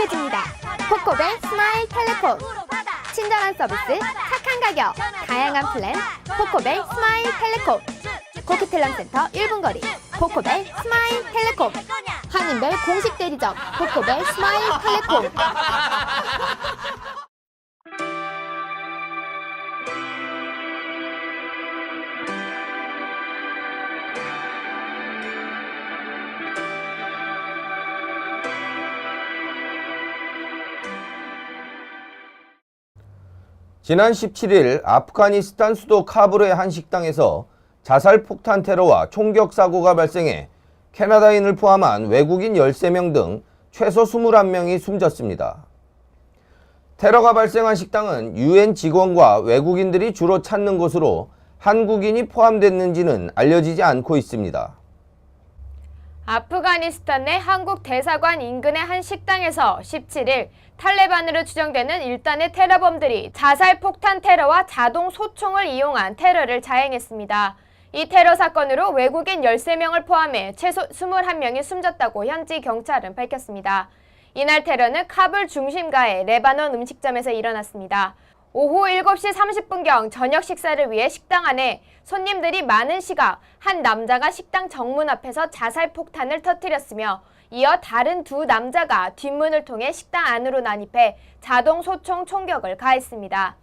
행복해집니다. 코코벨 스마일 텔레폰. 친절한 서비스, 착한 가격, 다양한 플랜, 코코벨 스마일 텔레콤. 코키텔남센터 1분 거리, 코코벨 스마일 텔레콤. 한인벨 공식 대리점, 코코벨 스마일 텔레콤. 지난 17일 아프가니스탄 수도 카불의 한 식당에서 자살 폭탄 테러와 총격 사고가 발생해 캐나다인을 포함한 외국인 13명 등 최소 21명이 숨졌습니다. 테러가 발생한 식당은 UN 직원과 외국인들이 주로 찾는 곳으로 한국인이 포함됐는지는 알려지지 않고 있습니다. 아프가니스탄 내 한국 대사관 인근의 한 식당에서 17일 탈레반으로 추정되는 일단의 테러범들이 자살 폭탄 테러와 자동 소총을 이용한 테러를 자행했습니다. 이 테러 사건으로 외국인 13명을 포함해 최소 21명이 숨졌다고 현지 경찰은 밝혔습니다. 이날 테러는 카불 중심가의 레바논 음식점에서 일어났습니다. 오후 7시 30분경 저녁 식사를 위해 식당 안에 손님들이 많은 시각 한 남자가 식당 정문 앞에서 자살 폭탄을 터뜨렸으며 이어 다른 두 남자가 뒷문을 통해 식당 안으로 난입해 자동 소총 총격을 가했습니다.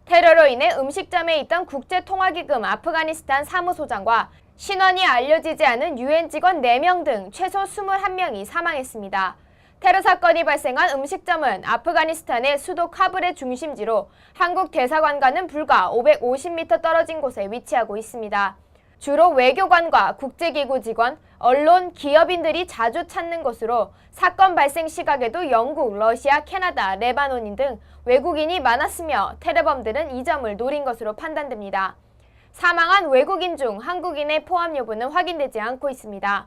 테러로 인해 음식점에 있던 국제통화기금 아프가니스탄 사무소장과 신원이 알려지지 않은 UN 직원 4명 등 최소 21명이 사망했습니다. 테러 사건이 발생한 음식점은 아프가니스탄의 수도 카불의 중심지로 한국 대사관과는 불과 550m 떨어진 곳에 위치하고 있습니다. 주로 외교관과 국제기구 직원, 언론, 기업인들이 자주 찾는 곳으로 사건 발생 시각에도 영국, 러시아, 캐나다, 레바논인 등 외국인이 많았으며 테러범들은 이 점을 노린 것으로 판단됩니다. 사망한 외국인 중 한국인의 포함 여부는 확인되지 않고 있습니다.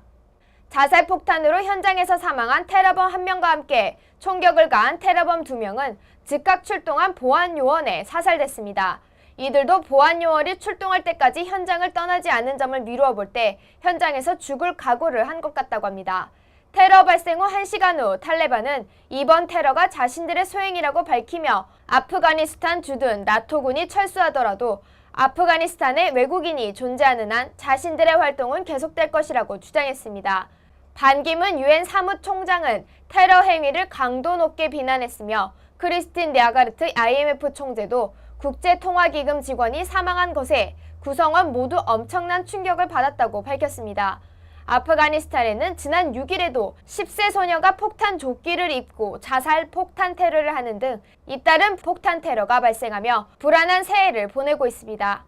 자살 폭탄으로 현장에서 사망한 테러범 1명과 함께 총격을 가한 테러범 2명은 즉각 출동한 보안요원에 사살됐습니다. 이들도 보안요원이 출동할 때까지 현장을 떠나지 않은 점을 미루어 볼 때 현장에서 죽을 각오를 한 것 같다고 합니다. 테러 발생 후 1시간 후 탈레반은 이번 테러가 자신들의 소행이라고 밝히며 아프가니스탄 주둔 나토군이 철수하더라도 아프가니스탄에 외국인이 존재하는 한 자신들의 활동은 계속될 것이라고 주장했습니다. 반기문 UN 사무총장은 테러 행위를 강도 높게 비난했으며 크리스틴 레아가르트 IMF 총재도 국제통화기금 직원이 사망한 것에 구성원 모두 엄청난 충격을 받았다고 밝혔습니다. 아프가니스탄에는 지난 6일에도 10세 소녀가 폭탄 조끼를 입고 자살 폭탄 테러를 하는 등 잇따른 폭탄 테러가 발생하며 불안한 새해를 보내고 있습니다.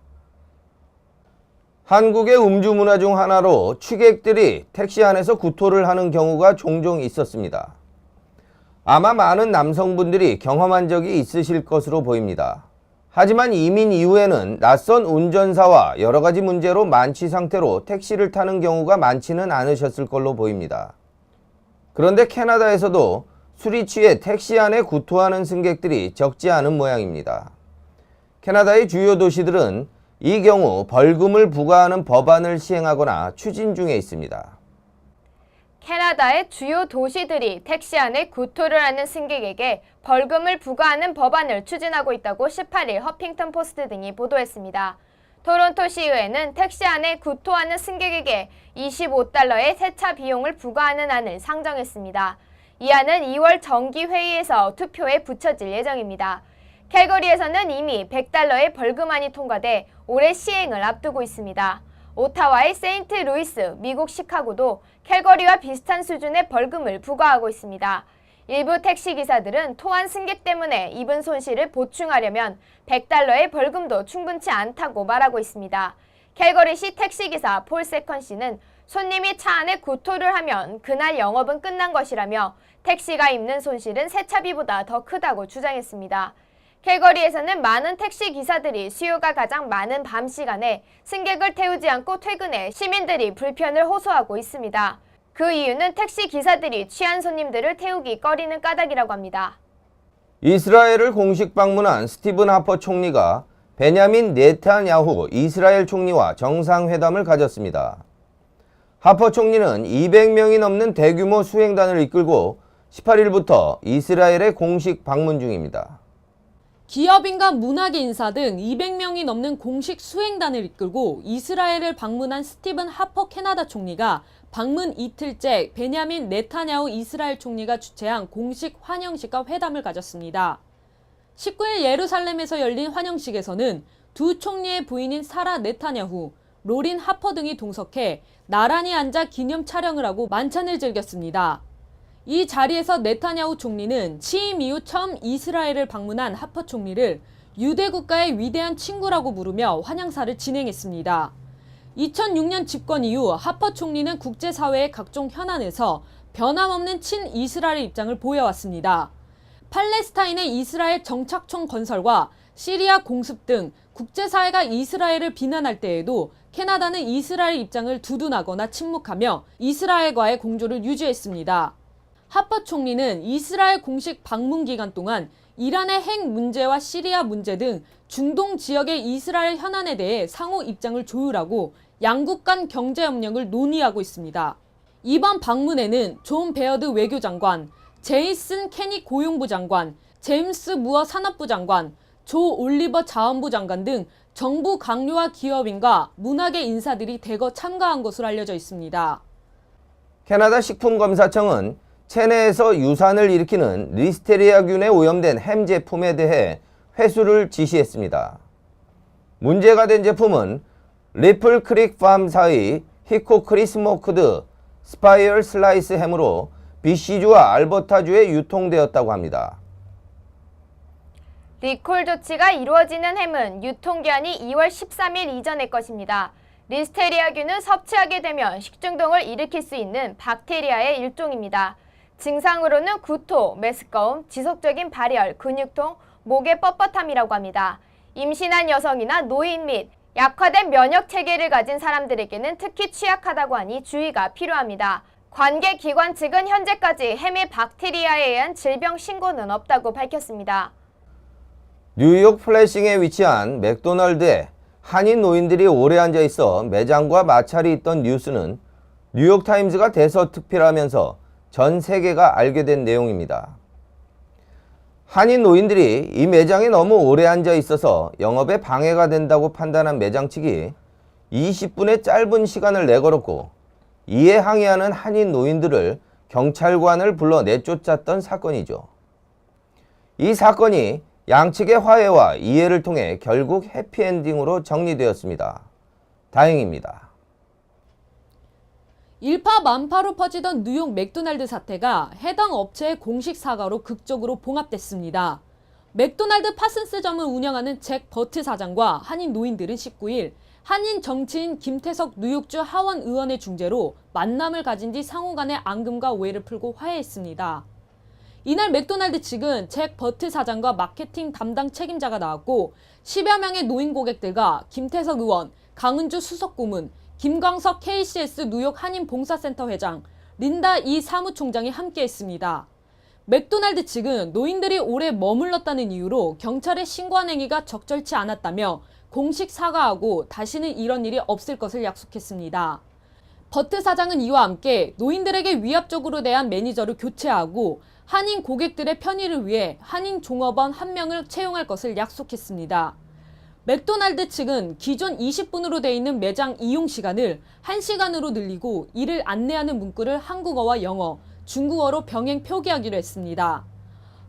한국의 음주 문화 중 하나로 취객들이 택시 안에서 구토를 하는 경우가 종종 있었습니다. 아마 많은 남성분들이 경험한 적이 있으실 것으로 보입니다. 하지만 이민 이후에는 낯선 운전사와 여러 가지 문제로 만취 상태로 택시를 타는 경우가 많지는 않으셨을 걸로 보입니다. 그런데 캐나다에서도 술이 취해 택시 안에 구토하는 승객들이 적지 않은 모양입니다. 캐나다의 주요 도시들은 이 경우 벌금을 부과하는 법안을 시행하거나 추진 중에 있습니다. 캐나다의 주요 도시들이 택시 안에 구토를 하는 승객에게 벌금을 부과하는 법안을 추진하고 있다고 18일 허핑턴 포스트 등이 보도했습니다. 토론토 시의회는 택시 안에 구토하는 승객에게 $25의 세차 비용을 부과하는 안을 상정했습니다. 이 안은 2월 정기회의에서 투표에 붙여질 예정입니다. 캘거리에서는 이미 $100의 벌금안이 통과돼 올해 시행을 앞두고 있습니다. 오타와의 세인트 루이스, 미국 시카고도 캘거리와 비슷한 수준의 벌금을 부과하고 있습니다. 일부 택시기사들은 토한 승객 때문에 입은 손실을 보충하려면 $100의 벌금도 충분치 않다고 말하고 있습니다. 캘거리시 택시기사 폴 세컨 씨는 손님이 차 안에 구토를 하면 그날 영업은 끝난 것이라며 택시가 입는 손실은 세차비보다 더 크다고 주장했습니다. 캘거리에서는 많은 택시 기사들이 수요가 가장 많은 밤 시간에 승객을 태우지 않고 퇴근해 시민들이 불편을 호소하고 있습니다. 그 이유는 택시 기사들이 취한 손님들을 태우기 꺼리는 까닭이라고 합니다. 이스라엘을 공식 방문한 스티븐 하퍼 총리가 베냐민 네탄야후 이스라엘 총리와 정상회담을 가졌습니다. 하퍼 총리는 200명이 넘는 대규모 수행단을 이끌고 18일부터 이스라엘에 공식 방문 중입니다. 기업인과 문화계 인사 등 200명이 넘는 공식 수행단을 이끌고 이스라엘을 방문한 스티븐 하퍼 캐나다 총리가 방문 이틀째 베냐민 네타냐후 이스라엘 총리가 주최한 공식 환영식과 회담을 가졌습니다. 19일 예루살렘에서 열린 환영식에서는 두 총리의 부인인 사라 네타냐후, 로린 하퍼 등이 동석해 나란히 앉아 기념 촬영을 하고 만찬을 즐겼습니다. 이 자리에서 네타냐후 총리는 취임 이후 처음 이스라엘을 방문한 하퍼 총리를 유대 국가의 위대한 친구라고 부르며 환영사를 진행했습니다. 2006년 집권 이후 하퍼 총리는 국제사회의 각종 현안에서 변함없는 친이스라엘 입장을 보여왔습니다. 팔레스타인의 이스라엘 정착촌 건설과 시리아 공습 등 국제사회가 이스라엘을 비난할 때에도 캐나다는 이스라엘 입장을 두둔하거나 침묵하며 이스라엘과의 공조를 유지했습니다. 하퍼 총리는 이스라엘 공식 방문 기간 동안 이란의 핵 문제와 시리아 문제 등 중동 지역의 이스라엘 현안에 대해 상호 입장을 조율하고 양국 간 경제 협력을 논의하고 있습니다. 이번 방문에는 존 베어드 외교장관, 제이슨 케니 고용부 장관, 제임스 무어 산업부 장관, 조 올리버 자원부 장관 등 정부 강요와 기업인과 문화계 인사들이 대거 참가한 것으로 알려져 있습니다. 캐나다 식품검사청은 체내에서 유산을 일으키는 리스테리아균에 오염된 햄 제품에 대해 회수를 지시했습니다. 문제가 된 제품은 리플 크릭 팜사의 히코크리 스모크드 스파이럴 슬라이스 햄으로 BC주와 알버타주에 유통되었다고 합니다. 리콜 조치가 이루어지는 햄은 유통기한이 2월 13일 이전의 것입니다. 리스테리아균은 섭취하게 되면 식중독을 일으킬 수 있는 박테리아의 일종입니다. 증상으로는 구토, 메스꺼움, 지속적인 발열, 근육통, 목의 뻣뻣함이라고 합니다. 임신한 여성이나 노인 및 약화된 면역 체계를 가진 사람들에게는 특히 취약하다고 하니 주의가 필요합니다. 관계기관 측은 현재까지 햄의 박테리아에 의한 질병 신고는 없다고 밝혔습니다. 뉴욕 플래싱에 위치한 맥도날드에 한인 노인들이 오래 앉아 있어 매장과 마찰이 있던 뉴스는 뉴욕타임즈가 대서특필하면서 전 세계가 알게 된 내용입니다. 한인 노인들이 이 매장에 너무 오래 앉아 있어서 영업에 방해가 된다고 판단한 매장 측이 20분의 짧은 시간을 내걸었고 이에 항의하는 한인 노인들을 경찰관을 불러 내쫓았던 사건이죠. 이 사건이 양측의 화해와 이해를 통해 결국 해피엔딩으로 정리되었습니다. 다행입니다. 일파만파로 퍼지던 뉴욕 맥도날드 사태가 해당 업체의 공식 사과로 극적으로 봉합됐습니다. 맥도날드 파슨스점을 운영하는 잭 버트 사장과 한인 노인들은 19일 한인 정치인 김태석 뉴욕주 하원 의원의 중재로 만남을 가진 뒤 상호 간의 앙금과 오해를 풀고 화해했습니다. 이날 맥도날드 측은 잭 버트 사장과 마케팅 담당 책임자가 나왔고 10여 명의 노인 고객들과 김태석 의원, 강은주 수석고문, 김광석 KCS 뉴욕 한인봉사센터 회장, 린다 이 사무총장이 함께했습니다. 맥도날드 측은 노인들이 오래 머물렀다는 이유로 경찰에 신고한 행위가 적절치 않았다며 공식 사과하고 다시는 이런 일이 없을 것을 약속했습니다. 버트 사장은 이와 함께 노인들에게 위압적으로 대한 매니저를 교체하고 한인 고객들의 편의를 위해 한인 종업원 1명을 채용할 것을 약속했습니다. 맥도날드 측은 기존 20분으로 돼 있는 매장 이용 시간을 1시간으로 늘리고 이를 안내하는 문구를 한국어와 영어, 중국어로 병행 표기하기로 했습니다.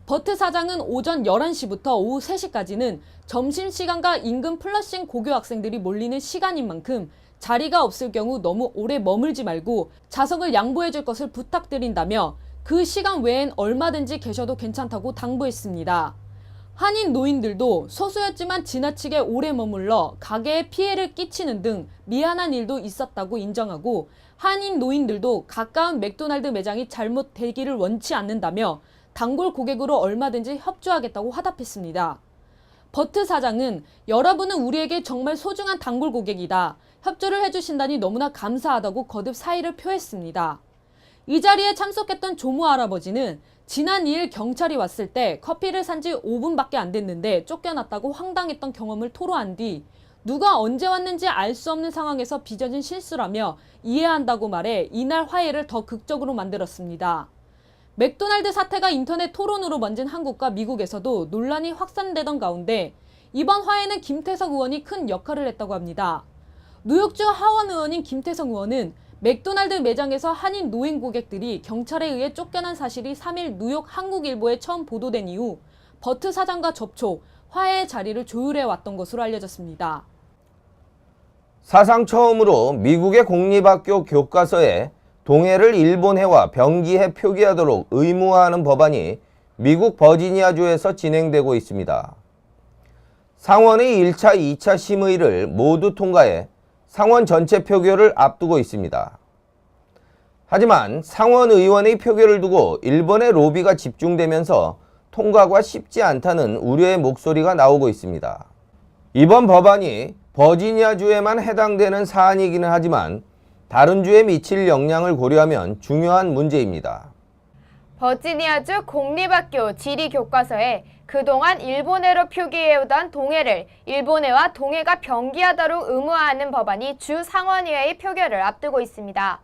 버트 사장은 오전 11시부터 오후 3시까지는 점심시간과 인근 플러싱 고교 학생들이 몰리는 시간인 만큼 자리가 없을 경우 너무 오래 머물지 말고 좌석을 양보해 줄 것을 부탁드린다며 그 시간 외엔 얼마든지 계셔도 괜찮다고 당부했습니다. 한인 노인들도 소수였지만 지나치게 오래 머물러 가게에 피해를 끼치는 등 미안한 일도 있었다고 인정하고 한인 노인들도 가까운 맥도날드 매장이 잘못되기를 원치 않는다며 단골 고객으로 얼마든지 협조하겠다고 화답했습니다. 버트 사장은 여러분은 우리에게 정말 소중한 단골 고객이다. 협조를 해주신다니 너무나 감사하다고 거듭 사의를 표했습니다. 이 자리에 참석했던 조모 할아버지는 지난 2일 경찰이 왔을 때 커피를 산 지 5분밖에 안 됐는데 쫓겨났다고 황당했던 경험을 토로한 뒤 누가 언제 왔는지 알 수 없는 상황에서 빚어진 실수라며 이해한다고 말해 이날 화해를 더 극적으로 만들었습니다. 맥도날드 사태가 인터넷 토론으로 번진 한국과 미국에서도 논란이 확산되던 가운데 이번 화해는 김태석 의원이 큰 역할을 했다고 합니다. 뉴욕주 하원 의원인 김태석 의원은 맥도날드 매장에서 한인 노인 고객들이 경찰에 의해 쫓겨난 사실이 3일 뉴욕 한국일보에 처음 보도된 이후 버트 사장과 접촉, 화해의 자리를 조율해 왔던 것으로 알려졌습니다. 사상 처음으로 미국의 공립학교 교과서에 동해를 일본해와 병기해 표기하도록 의무화하는 법안이 미국 버지니아주에서 진행되고 있습니다. 상원의 1차, 2차 심의를 모두 통과해 상원 전체 표결을 앞두고 있습니다. 하지만 상원 의원의 표결을 두고 일본의 로비가 집중되면서 통과가 쉽지 않다는 우려의 목소리가 나오고 있습니다. 이번 법안이 버지니아주에만 해당되는 사안이기는 하지만 다른 주에 미칠 영향을 고려하면 중요한 문제입니다. 버지니아주 공립학교 지리 교과서에 그동안 일본해로 표기해오던 동해를 일본해와 동해가 병기하도록 의무화하는 법안이 주 상원의회의 표결을 앞두고 있습니다.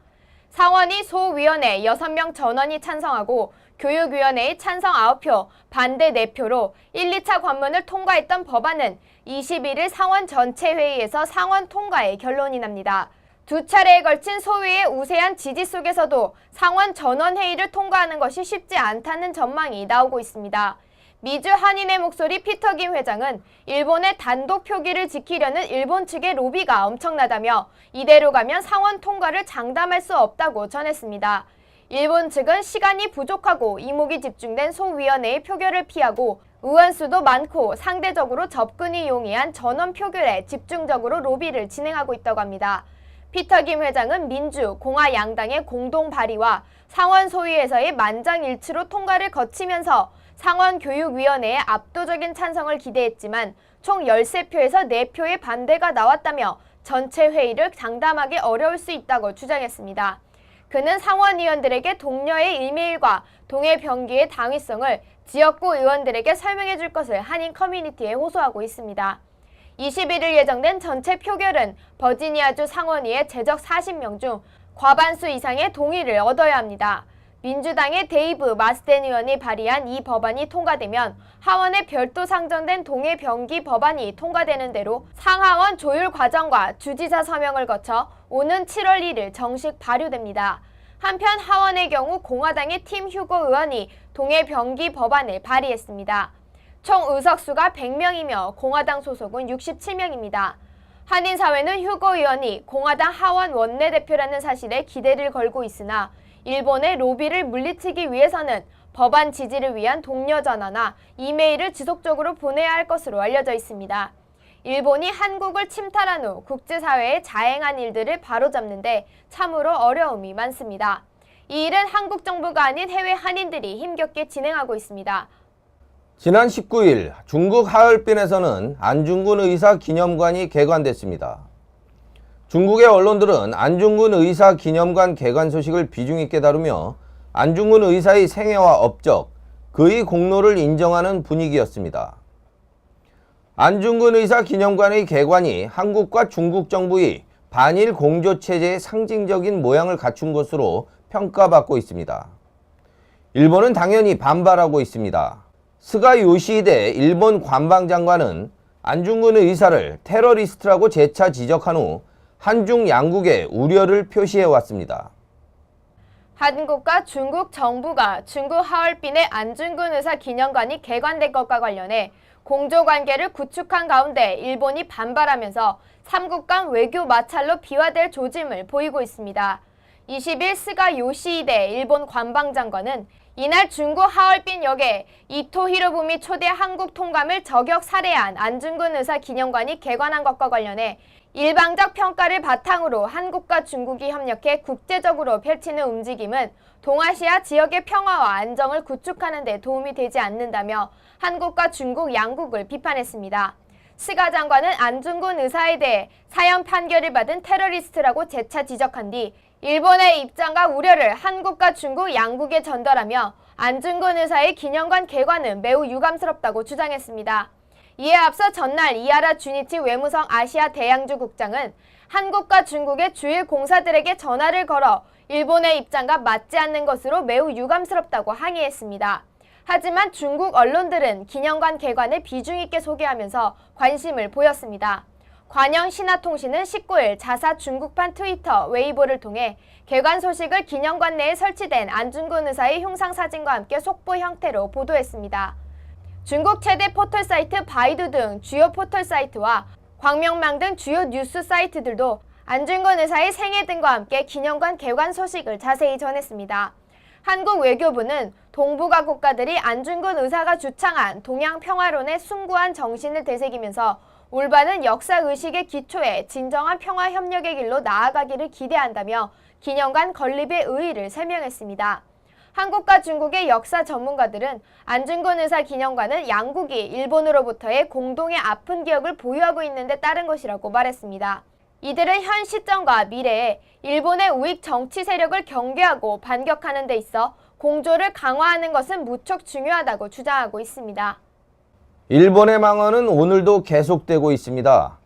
상원이 소위원회 6명 전원이 찬성하고 교육위원회의 찬성 9표, 반대 4표로 1, 2차 관문을 통과했던 법안은 21일 상원 전체 회의에서 상원 통과의 결론이 납니다. 두 차례에 걸친 소위의 우세한 지지 속에서도 상원 전원회의를 통과하는 것이 쉽지 않다는 전망이 나오고 있습니다. 미주 한인의 목소리 피터 김 회장은 일본의 단독 표기를 지키려는 일본 측의 로비가 엄청나다며 이대로 가면 상원 통과를 장담할 수 없다고 전했습니다. 일본 측은 시간이 부족하고 이목이 집중된 소위원회의 표결을 피하고 의원수도 많고 상대적으로 접근이 용이한 전원 표결에 집중적으로 로비를 진행하고 있다고 합니다. 피터 김 회장은 민주, 공화 양당의 공동 발의와 상원 소위에서의 만장일치로 통과를 거치면서 상원교육위원회의 압도적인 찬성을 기대했지만 총 13표에서 4표의 반대가 나왔다며 전체 회의를 장담하기 어려울 수 있다고 주장했습니다. 그는 상원의원들에게 동료의 이메일과 동해 병기의 당위성을 지역구 의원들에게 설명해 줄 것을 한인 커뮤니티에 호소하고 있습니다. 21일 예정된 전체 표결은 버지니아주 상원의회 제적 40명 중 과반수 이상의 동의를 얻어야 합니다. 민주당의 데이브 마스덴 의원이 발의한 이 법안이 통과되면 하원에 별도 상정된 동해 병기 법안이 통과되는 대로 상하원 조율 과정과 주지사 서명을 거쳐 오는 7월 1일 정식 발효됩니다. 한편 하원의 경우 공화당의 팀 휴거 의원이 동해 병기 법안을 발의했습니다. 총 의석수가 100명이며 공화당 소속은 67명입니다. 한인사회는 휴거 의원이 공화당 하원 원내대표라는 사실에 기대를 걸고 있으나 일본의 로비를 물리치기 위해서는 법안 지지를 위한 독려 전화나 이메일을 지속적으로 보내야 할 것으로 알려져 있습니다. 일본이 한국을 침탈한 후 국제사회에 자행한 일들을 바로잡는데 참으로 어려움이 많습니다. 이 일은 한국 정부가 아닌 해외 한인들이 힘겹게 진행하고 있습니다. 지난 19일 중국 하얼빈에서는 안중근 의사 기념관이 개관됐습니다. 중국의 언론들은 안중근 의사 기념관 개관 소식을 비중 있게 다루며 안중근 의사의 생애와 업적, 그의 공로를 인정하는 분위기였습니다. 안중근 의사 기념관의 개관이 한국과 중국 정부의 반일 공조 체제의 상징적인 모양을 갖춘 것으로 평가받고 있습니다. 일본은 당연히 반발하고 있습니다. 스가 요시히데 일본 관방장관은 안중근 의사를 테러리스트라고 재차 지적한 후 한중 양국에 우려를 표시해 왔습니다. 한국과 중국 정부가 중국 하얼빈의 안중근 의사 기념관이 개관된 것과 관련해 공조관계를 구축한 가운데 일본이 반발하면서 3국 간 외교 마찰로 비화될 조짐을 보이고 있습니다. 20일 스가 요시히데 일본 관방장관은 이날 중국 하얼빈역에 이토 히로부미 초대 한국 통감을 저격 살해한 안중근 의사 기념관이 개관한 것과 관련해 일방적 평가를 바탕으로 한국과 중국이 협력해 국제적으로 펼치는 움직임은 동아시아 지역의 평화와 안정을 구축하는 데 도움이 되지 않는다며 한국과 중국 양국을 비판했습니다. 스가 장관은 안중근 의사에 대해 사형 판결을 받은 테러리스트라고 재차 지적한 뒤 일본의 입장과 우려를 한국과 중국 양국에 전달하며 안중근 의사의 기념관 개관은 매우 유감스럽다고 주장했습니다. 이에 앞서 전날 이하라 주니치 외무성 아시아 대양주 국장은 한국과 중국의 주일 공사들에게 전화를 걸어 일본의 입장과 맞지 않는 것으로 매우 유감스럽다고 항의했습니다. 하지만 중국 언론들은 기념관 개관을 비중 있게 소개하면서 관심을 보였습니다. 관영 신화통신은 19일 자사 중국판 트위터 웨이보를 통해 개관 소식을 기념관 내에 설치된 안중근 의사의 흉상사진과 함께 속보 형태로 보도했습니다. 중국 최대 포털 사이트 바이두 등 주요 포털 사이트와 광명망 등 주요 뉴스 사이트들도 안중근 의사의 생애 등과 함께 기념관 개관 소식을 자세히 전했습니다. 한국 외교부는 동북아 국가들이 안중근 의사가 주창한 동양 평화론의 숭고한 정신을 되새기면서 올바른 역사의식의 기초에 진정한 평화 협력의 길로 나아가기를 기대한다며 기념관 건립의 의의를 설명했습니다. 한국과 중국의 역사 전문가들은 안중근 의사 기념관은 양국이 일본으로부터의 공동의 아픈 기억을 보유하고 있는 데 따른 것이라고 말했습니다. 이들은 현 시점과 미래에 일본의 우익 정치 세력을 경계하고 반격하는 데 있어 공조를 강화하는 것은 무척 중요하다고 주장하고 있습니다. 일본의 망언은 오늘도 계속되고 있습니다.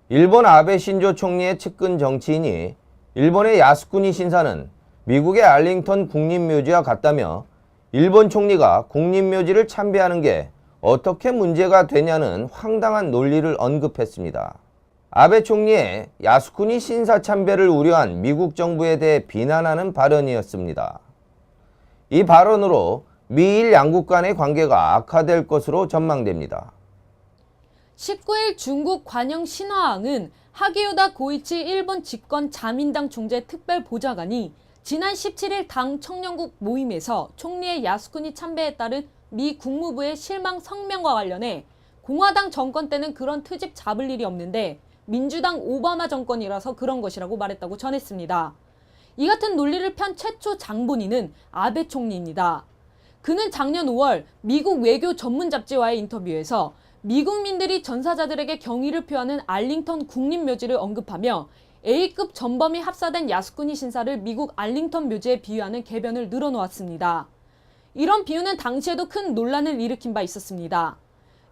일본 아베 신조 총리의 측근 정치인이 일본의 야스쿠니 신사는 미국의 알링턴 국립묘지와 같다며 일본 총리가 국립묘지를 참배하는 게 어떻게 문제가 되냐는 황당한 논리를 언급했습니다. 아베 총리의 야스쿠니 신사 참배를 우려한 미국 정부에 대해 비난하는 발언이었습니다. 이 발언으로 미일 양국 간의 관계가 악화될 것으로 전망됩니다. 19일 중국 관영 신화항은 하기요다 고이치 일본 집권 자민당 총재 특별보좌관이 지난 17일 당 청년국 모임에서 총리의 야스쿠니 참배에 따른 미 국무부의 실망 성명과 관련해 공화당 정권 때는 그런 트집 잡을 일이 없는데 민주당 오바마 정권이라서 그런 것이라고 말했다고 전했습니다. 이 같은 논리를 편 최초 장본인은 아베 총리입니다. 그는 작년 5월 미국 외교 전문 잡지와의 인터뷰에서 미국민들이 전사자들에게 경의를 표하는 알링턴 국립묘지를 언급하며 A급 전범이 합사된 야스쿠니 신사를 미국 알링턴 묘지에 비유하는 궤변을 늘어놓았습니다. 이런 비유는 당시에도 큰 논란을 일으킨 바 있었습니다.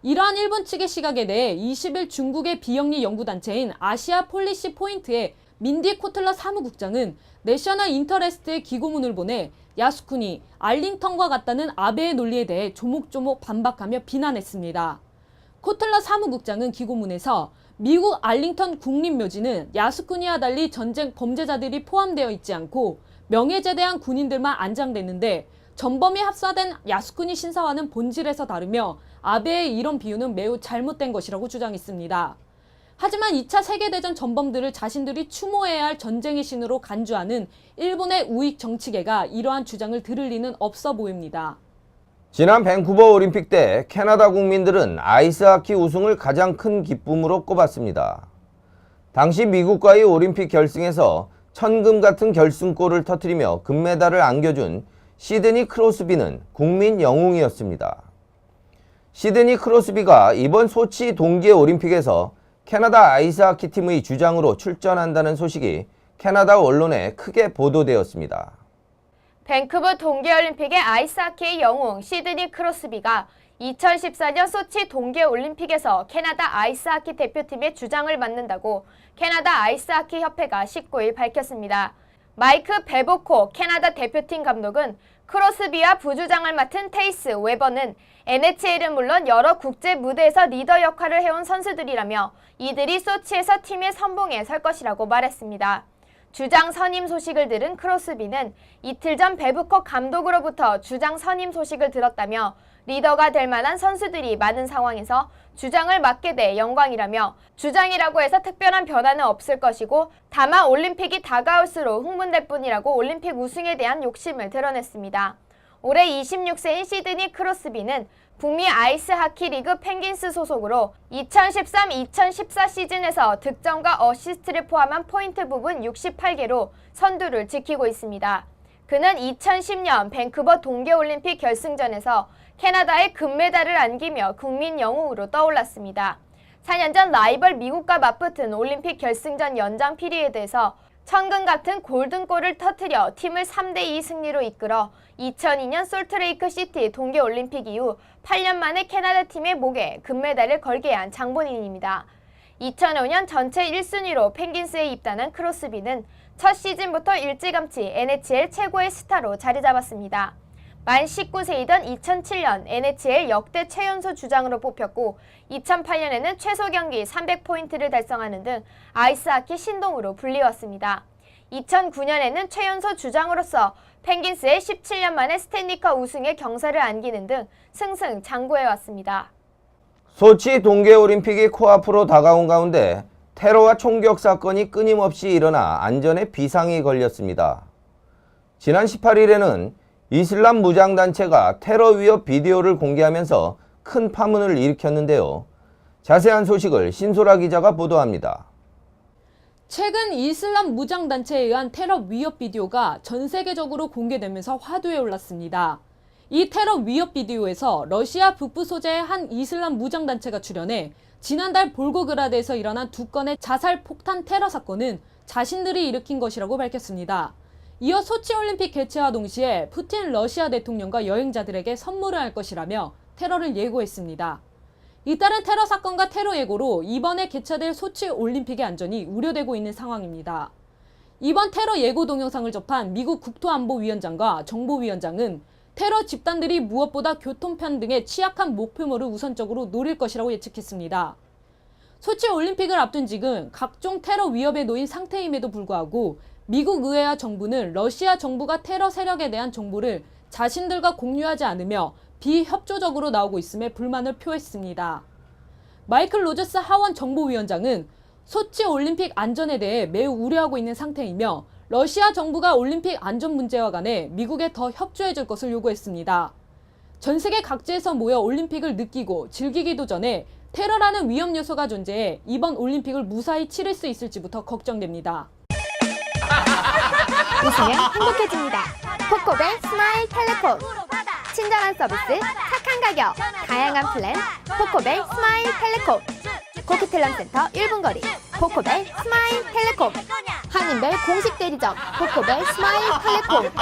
이러한 일본 측의 시각에 대해 20일 중국의 비영리 연구단체인 아시아 폴리시 포인트의 민디 코틀러 사무국장은 내셔널 인터레스트의 기고문을 보내 야스쿠니, 알링턴과 같다는 아베의 논리에 대해 조목조목 반박하며 비난했습니다. 코틀러 사무국장은 기고문에서 미국 알링턴 국립묘지는 야스쿠니와 달리 전쟁 범죄자들이 포함되어 있지 않고 명예제대한 군인들만 안장됐는데 전범이 합사된 야스쿠니 신사와는 본질에서 다르며 아베의 이런 비유는 매우 잘못된 것이라고 주장했습니다. 하지만 2차 세계대전 전범들을 자신들이 추모해야 할 전쟁의 신으로 간주하는 일본의 우익 정치계가 이러한 주장을 들을 리는 없어 보입니다. 지난 밴쿠버 올림픽 때 캐나다 국민들은 아이스하키 우승을 가장 큰 기쁨으로 꼽았습니다. 당시 미국과의 올림픽 결승에서 천금 같은 결승골을 터뜨리며 금메달을 안겨준 시드니 크로스비는 국민 영웅이었습니다. 시드니 크로스비가 이번 소치 동계올림픽에서 캐나다 아이스하키 팀의 주장으로 출전한다는 소식이 캐나다 언론에 크게 보도되었습니다. 밴쿠버 동계올림픽의 아이스하키의 영웅 시드니 크로스비가 2014년 소치 동계올림픽에서 캐나다 아이스하키 대표팀의 주장을 맡는다고 캐나다 아이스하키 협회가 19일 밝혔습니다. 마이크 베보코 캐나다 대표팀 감독은 크로스비와 부주장을 맡은 테이스 웨버는 NHL은 물론 여러 국제 무대에서 리더 역할을 해온 선수들이라며 이들이 소치에서 팀의 선봉에 설 것이라고 말했습니다. 주장 선임 소식을 들은 크로스비는 이틀 전 베브코 감독으로부터 주장 선임 소식을 들었다며 리더가 될 만한 선수들이 많은 상황에서 주장을 맡게 돼 영광이라며 주장이라고 해서 특별한 변화는 없을 것이고 다만 올림픽이 다가올수록 흥분될 뿐이라고 올림픽 우승에 대한 욕심을 드러냈습니다. 올해 26세인 시드니 크로스비는 북미 아이스하키 리그 펭귄스 소속으로 2013-2014 시즌에서 득점과 어시스트를 포함한 포인트 부분 68개로 선두를 지키고 있습니다. 그는 2010년 밴쿠버 동계올림픽 결승전에서 캐나다의 금메달을 안기며 국민 영웅으로 떠올랐습니다. 4년 전 라이벌 미국과 맞붙은 올림픽 결승전 연장 피리에드에서 천금 같은 골든골을 터뜨려 팀을 3대2 승리로 이끌어 2002년 솔트레이크 시티 동계올림픽 이후 8년 만에 캐나다 팀의 목에 금메달을 걸게 한 장본인입니다. 2005년 전체 1순위로 펭귄스에 입단한 크로스비는 첫 시즌부터 일찌감치 NHL 최고의 스타로 자리 잡았습니다. 만 19세이던 2007년 NHL 역대 최연소 주장으로 뽑혔고 2008년에는 최소 경기 300포인트를 달성하는 등 아이스하키 신동으로 불리웠습니다. 2009년에는 최연소 주장으로서 펭귄스의 17년 만에 스탠리컵 우승의 경사를 안기는 등 승승장구해왔습니다. 소치 동계올림픽이 코앞으로 다가온 가운데 테러와 총격 사건이 끊임없이 일어나 안전에 비상이 걸렸습니다. 지난 18일에는 이슬람 무장단체가 테러 위협 비디오를 공개하면서 큰 파문을 일으켰는데요. 자세한 소식을 신소라 기자가 보도합니다. 최근 이슬람 무장단체에 의한 테러 위협 비디오가 전 세계적으로 공개되면서 화두에 올랐습니다. 이 테러 위협 비디오에서 러시아 북부 소재의 한 이슬람 무장단체가 출연해 지난달 볼고그라드에서 일어난 2건의 자살 폭탄 테러 사건은 자신들이 일으킨 것이라고 밝혔습니다. 이어 소치올림픽 개최와 동시에 푸틴 러시아 대통령과 여행자들에게 선물을 할 것이라며 테러를 예고했습니다. 잇따른 테러 사건과 테러 예고로 이번에 개최될 소치올림픽의 안전이 우려되고 있는 상황입니다. 이번 테러 예고 동영상을 접한 미국 국토안보위원장과 정보위원장은 테러 집단들이 무엇보다 교통편 등의 취약한 목표물을 우선적으로 노릴 것이라고 예측했습니다. 소치올림픽을 앞둔 지금 각종 테러 위협에 놓인 상태임에도 불구하고 미국 의회와 정부는 러시아 정부가 테러 세력에 대한 정보를 자신들과 공유하지 않으며 비협조적으로 나오고 있음에 불만을 표했습니다. 마이클 로저스 하원 정보위원장은 소치 올림픽 안전에 대해 매우 우려하고 있는 상태이며 러시아 정부가 올림픽 안전 문제와 관해 미국에 더 협조해 줄 것을 요구했습니다. 전 세계 각지에서 모여 올림픽을 느끼고 즐기기도 전에 테러라는 위험 요소가 존재해 이번 올림픽을 무사히 치를 수 있을지부터 걱정됩니다. 웃으면 행복해집니다. 코코벨 스마일 텔레폰. 친절한 서비스, 착한 가격, 다양한 플랜, 코코벨 스마일 텔레콤. 코키텔람 센터 1분 거리, 코코벨 스마일 텔레콤. 한인벨 공식 대리점, 코코벨 스마일 텔레콤.